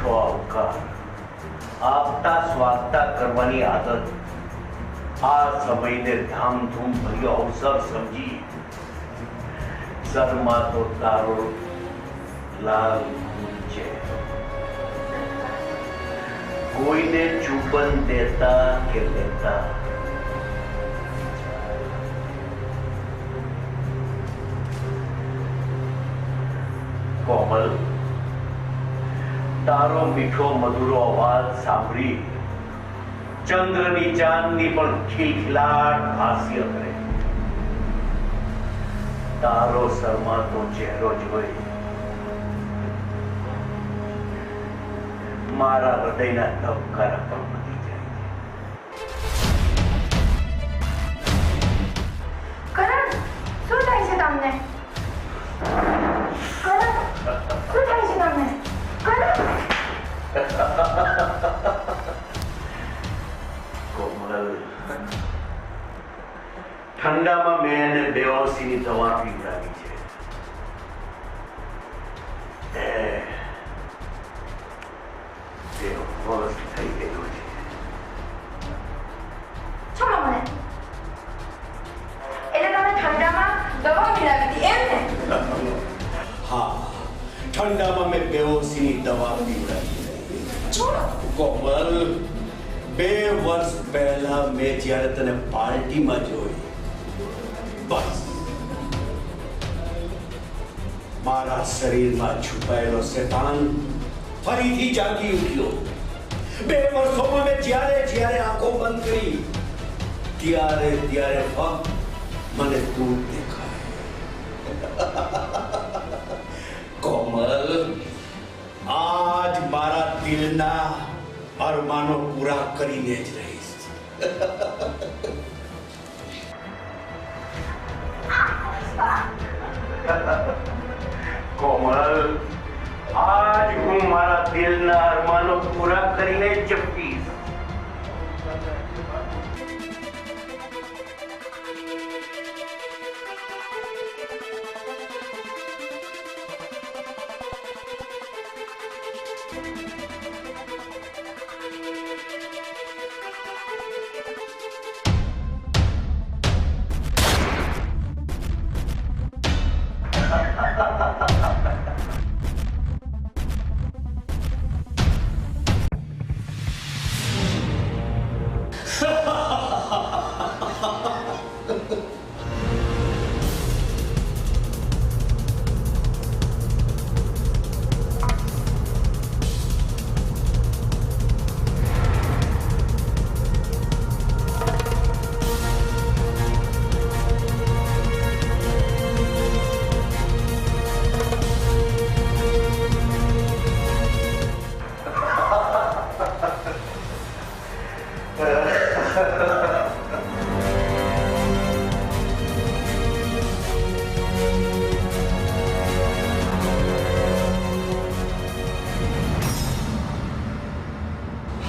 મીઠો આવકાર આપતા સ્વાગતા કરવાની આદત આ સમયને ધામધૂમ ભર્યો અવસર સમજી શર્મા તો તારો લાલ છે. કોઈને ચુંબન દેતા કે લેતા કોમલ, તારો મીઠો મધુરો અવાજ સાંભળી ચંદ્રની ચાંદની પણ ખિલખિલાટ હાસ્ય કરે. તારો શર્માતો ચહેરો જોઈ મારા હૃદયના ધબકારા પણ વધી જાય. કરણ, શું થાય છે તમને? કરણ, શું થાય છે તમને? કરણ! કોમલ, ઠંડામાં મેં એને બેહોશીની દવા પીવડાવી છે. બેહોશ થઈ ગયો છે. છોડો મને. એટલે તમે ઠંડામાં દવા પીવડાવી હતી એમ ને? હા, ઠંડામાં મેં બેહોશીની દવા પીવડાવી. છોડો. કોમલ, 2 વર્ષ પહેલા મેં જ્યારે તને પાર્ટીમાં જોઈ, બસ મારા શરીરમાં છુપાયેલો શેતાન ફરીથી જાગી ઉઠ્યો. 2 વર્ષોમાં મેં જ્યારે આંખો બંધ કરી ત્યારે ફક્ત મને તું દેખાય. કોમલ, આજ મારા દિલના અરમાનો પૂરા કરીને જ રહીશ. કોમલ, આજ હું મારા દિલના અરમાનો પૂરા કરીને જ જપીશ.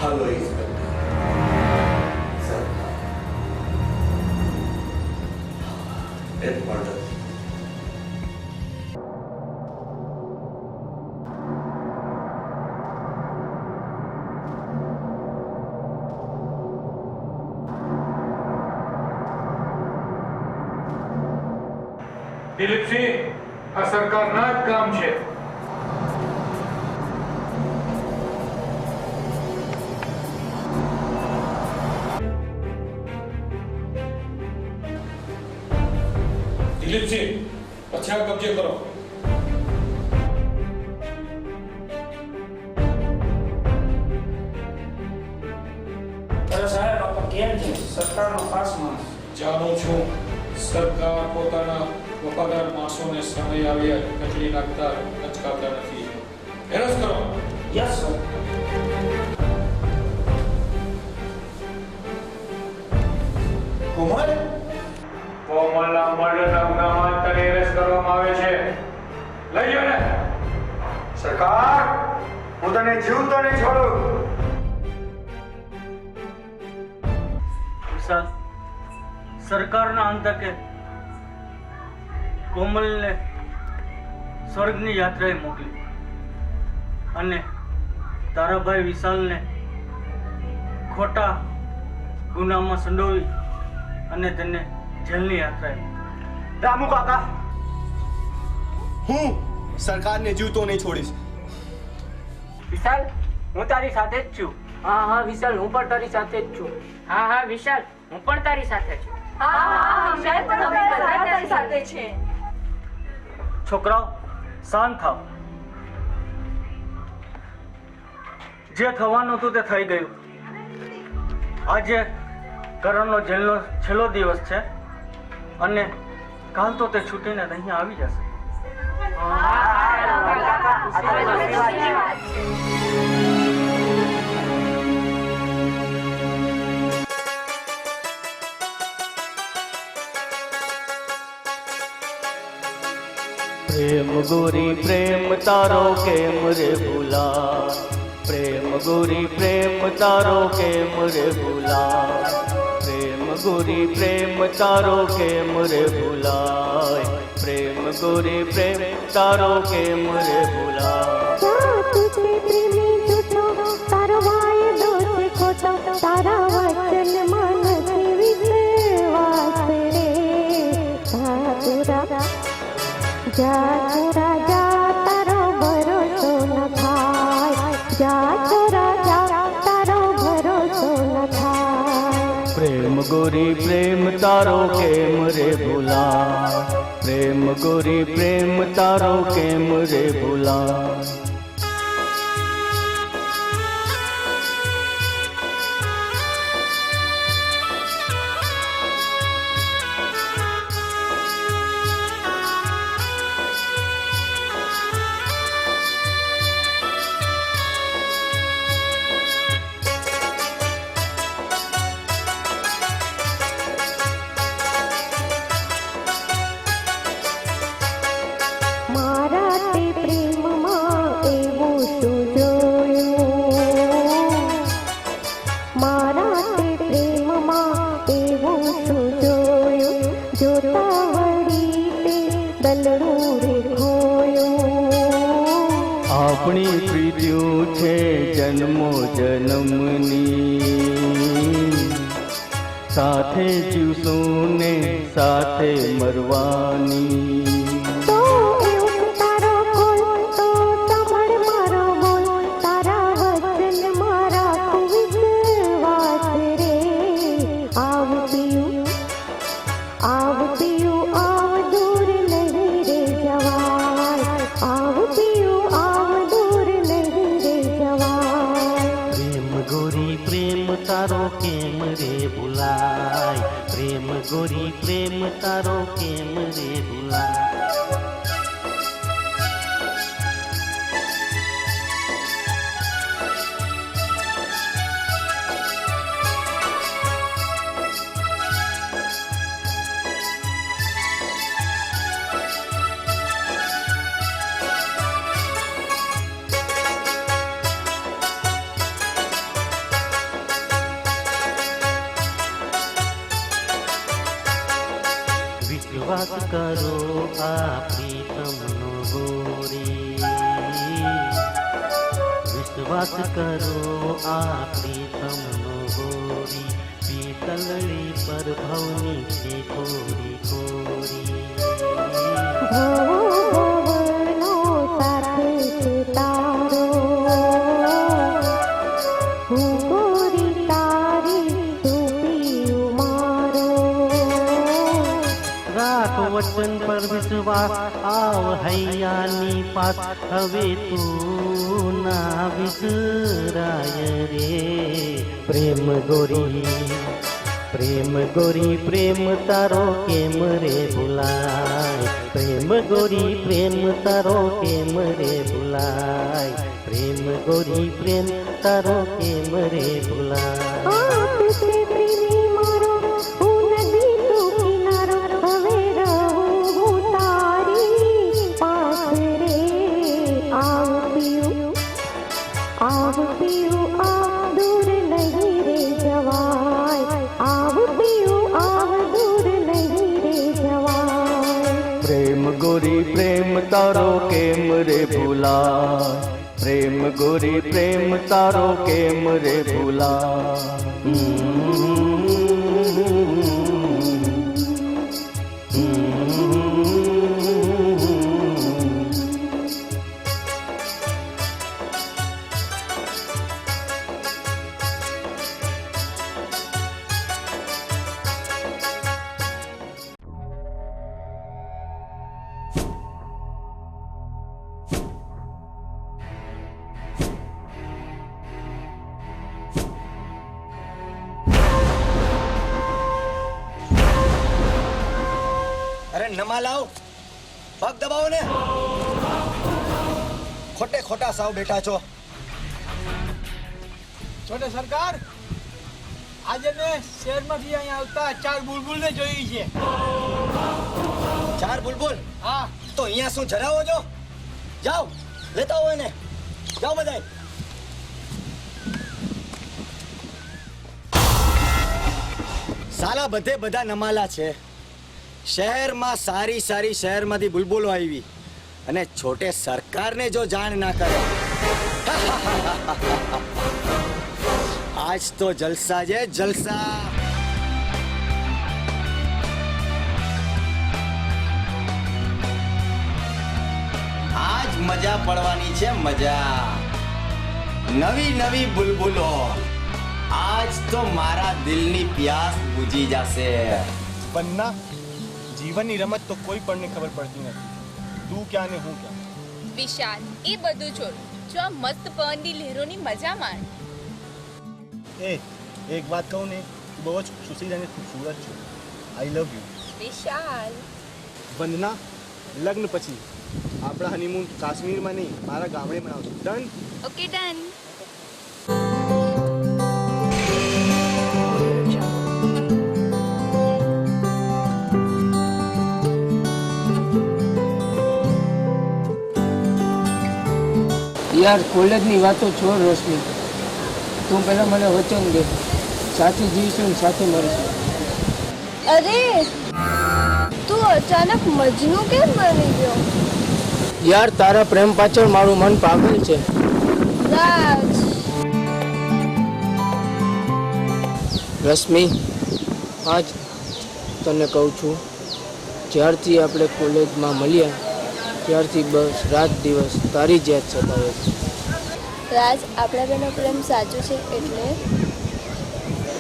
Hello, Inspector. Sir. Death murder. Dilipsinh, આ સરકારના જ કામ છે. દિલીપસિંહ, હથિયાર કબજે કરો. અરે સાહેબ, આપણે કેમ છે? સરકારનો ખાસ માણસ. જાણું છું, સરકાર પોતાના વફાદાર માણસોને સમય આવ્યા નકલી નાખતા અચકાવતા નથી. એરસ કરો. Yes sir. કોમલ, કોમલના મર્ડરના ગુનામાં તને એરેસ્ટ કરવામાં આવે છે. લઈ જાઓ ને. સરકાર, હું તને જીવતો નહીં છોડું. સરકારના અંતકે કોમલને સ્વર્ગની યાત્રાએ મોકલી અને તારા ભાઈ વિશાલને ખોટા ગુનામાં સંડોવી અને તેને જેલની યાત્રાએ. રામુ કાકા, હું સરકારને જીવતો નહીં છોડીશ. વિશાલ, હું તારી સાથે જ છું. હા હા વિશાલ, હું પણ તારી સાથે જ છું. હા હા વિશાલ, હું પણ તારી સાથે છું. છોકરાઓ શાંત થાવ. જે થવાનું હતું તે થઈ ગયું. આજે કરણનો જેલનો છેલ્લો દિવસ છે અને કાલ તો તે છૂટીને અહીંયા આવી જશે. પ્રેમ ગોરી પ્રેમ તારો કેમ રે ભૂલા, પ્રેમ ગોરી પ્રેમ તારો કેમ રે ભૂલા, પ્રેમ ગોરી પ્રેમ તારો કેમ રે ભૂલાય, પ્રેમ ગોરી પ્રેમ તારો કેમ રે ભૂલા. તારો વાયદો છે ખોટો, તારા વચન માનથી વિશ્વાસ રે. જા છોરા જા, તારો ભરોસો ન થાય. જા છોરા જા, તારો ભરોસો ન થાય. પ્રેમ ગોરી પ્રેમ તારો કેમ રે ભૂલા, પ્રેમ ગોરી પ્રેમ તારો કેમ રે ભૂલા. આપણી પ્રીતિઓ છે જન્મો જન્મની, સાથે જીવશું ને સાથે મરવાની. તો એવું તારો કોલ તો સાંભળ મારો બોલ, તારા વચન મારા વિશ્વાસ રે. આવ પિયું આવ પિયું આવ, દૂર નહીં રે જવાય. આવ પિયું આવ, દૂર નહીં રે જવાય. પ્રેમ ગોરી પ્રેમ તારો કેમ રે ભૂલાય, પ્રેમ ગોરી પ્રેમ તારો કેમ રે ભૂલાય. વિશ્વાસ કરો આ પ્રીતમનો ગોરી, વિશ્વાસ કરો આ પ્રીતમનો ગોરી. પીતલડી પર ભવની છે કોરી કોરી. ભવનો સાથે છે તારો, હું ગોરી તારી, તું પિયું મારો. રાખ વચન પર વિશ્વાસ, આવ હૈયાની પાસ. હવે તું ના વિસરાય રે. પ્રેમ ગોરી પ્રેમ ગોરી પ્રેમ તારો કેમ રે ભૂલાય, પ્રેમ ગોરી પ્રેમ તારો કેમ રે ભૂલાય, પ્રેમ ગોરી પ્રેમ તારો કેમ રે ભૂલાય. તુસે પ્રેમી મારો, હું નદી તું કિનારો. હવે રહું હું તારી પાસ રે. આવ પિયું આવ, દૂર નહીં રે જવાય. આવ પિયું આવ, દૂર નહીં રે જવાય. પ્રેમ ગોરી પ્રેમ તારો કેમ રે ભૂલાય, પ્રેમ ગોરી પ્રેમ તારો કેમ રે ભૂલા અરે નમા લાવ પગ દબાવો ને ખોટે ખોટા સાવ બેઠા છો છોટે સરકાર આજે મેં શહેરમાંથી અહીંયા આવતા 4 બુલબુલને જોઈ છે 4 બુલબુલ હા તો અહીંયા શું જરાવો છો જાઓ લેતા હોય ને જાઓ બધાય સાલા બધે બધા નમાલા છે શહેરમાં સારી સારી શહેરમાંથી બુલબુલો આવી અને છોટે સરકારને જો જાણ ના કરે આજ તો જલસા છે જલસા આજ મજા પડવાની છે મજા નવી નવી બુલબુલો આજ તો મારા દિલની પ્યાસ બુજી જશે બન્ના જીવનની રમત તો કોઈ પણને ખબર પડતી નથી તું ક્યાં ને હું ક્યાં વિશાલ એ બધું છોડ જો આ મસ્ત પવનની લહેરોની મજા માણ એ એક વાત કહું ને બહુ જ સુશીલ અને ખૂબસૂરત છું આઈ લવ યુ વિશાલ વંદના લગ્ન પછી આપણા હનીમૂન કાશ્મીરમાં નહીં મારા ગામડે મનાવશું ડન ઓકે ડન યાર કોલેજની વાતો છોડ રોશની તું પહેલાં મને વચન દે સાથે જીવીશું ને સાથે મરીશું અરે તું અચાનક મજનુ કેમ બની ગયો યાર તારા પ્રેમ પાછળ મારું મન પાગલ છે રાજ રશ્મિ આજ તને કહું છું જ્યારથી આપણે કોલેજમાં મળ્યા ત્યારથી બસ રાત દિવસ તારી જ યાદ સતાવે છે રાજ આપણા બેનો પ્રેમ સાચું છે એટલે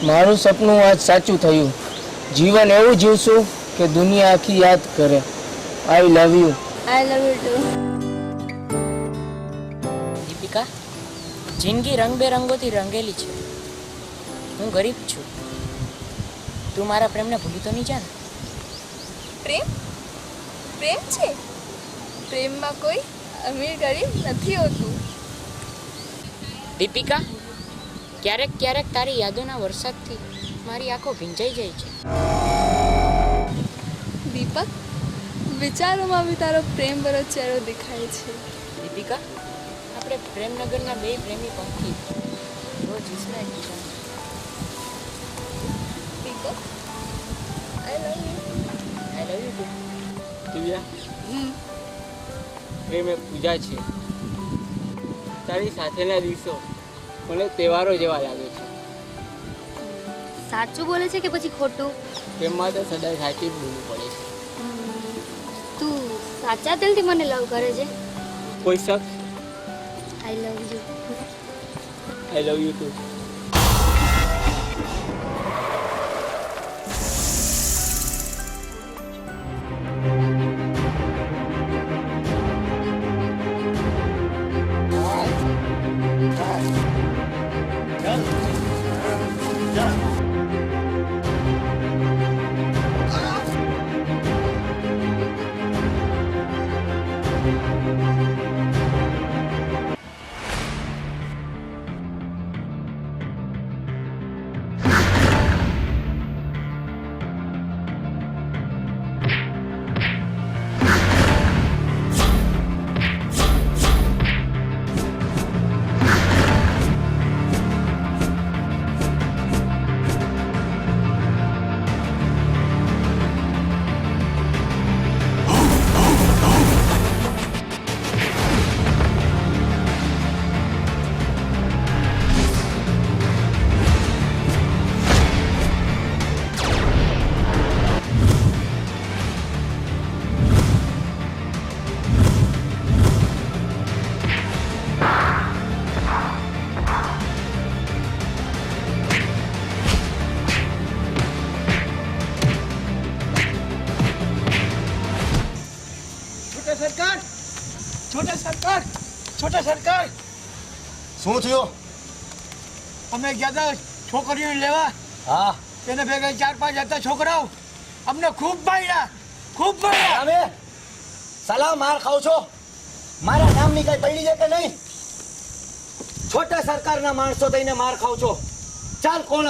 મારું સપનું આજ સાચું થયું જીવન એવું જીવશું કે દુનિયા આખી યાદ કરે I love you I love you too Deepika જિંદગી રંગબેરંગોથી રંગેલી છે હું ગરીબ છું તું મારા પ્રેમને ભૂલી તો નહીં જા ને પ્રેમ પ્રેમ છે પ્રેમમાં કોઈ અમીર ગરીબ નથી હોતું દીપિકા ક્યારેક ક્યારેક તારી યાદોના વરસાદથી મારી આંખો ભીંજાઈ જાય છે દીપક વિચારોમાં બી તારો પ્રેમ ભરો ચહેરો દેખાય છે દીપિકા આપણે પ્રેમનગરના બે પ્રેમી પંખી રોજ ઈસના એકબીજાને દીપક આઈ લવ યુ ટુ દિવ્યા પ્રેમ એક પૂજા છે તારી સાથેના દિવસો મને તહેવારો જેવા લાગે છે સાચું બોલે છે કે પછી ખોટું પ્રેમમાં તો સદાય સાચી જ બોલવું પડે છે તું સાચા દિલથી મને લવ કરે છે કોઈ શક I love you I love you too સરકાર છોટા સરકાર છોટા સરકાર શું થયું? અમે ગયા હતા છોકરીઓને લેવા. હા. તેને ભેગા 4-5 હતા છોકરાઓ. અમને ખૂબ માર્યા, ખૂબ માર્યા. અમે સલાહ માર ખાવ છો? મારા નામની કઈ પડી છે કે નહીં? છોટા સરકારના માણસો થઈને માર ખાવ છો. ચાલ કોણ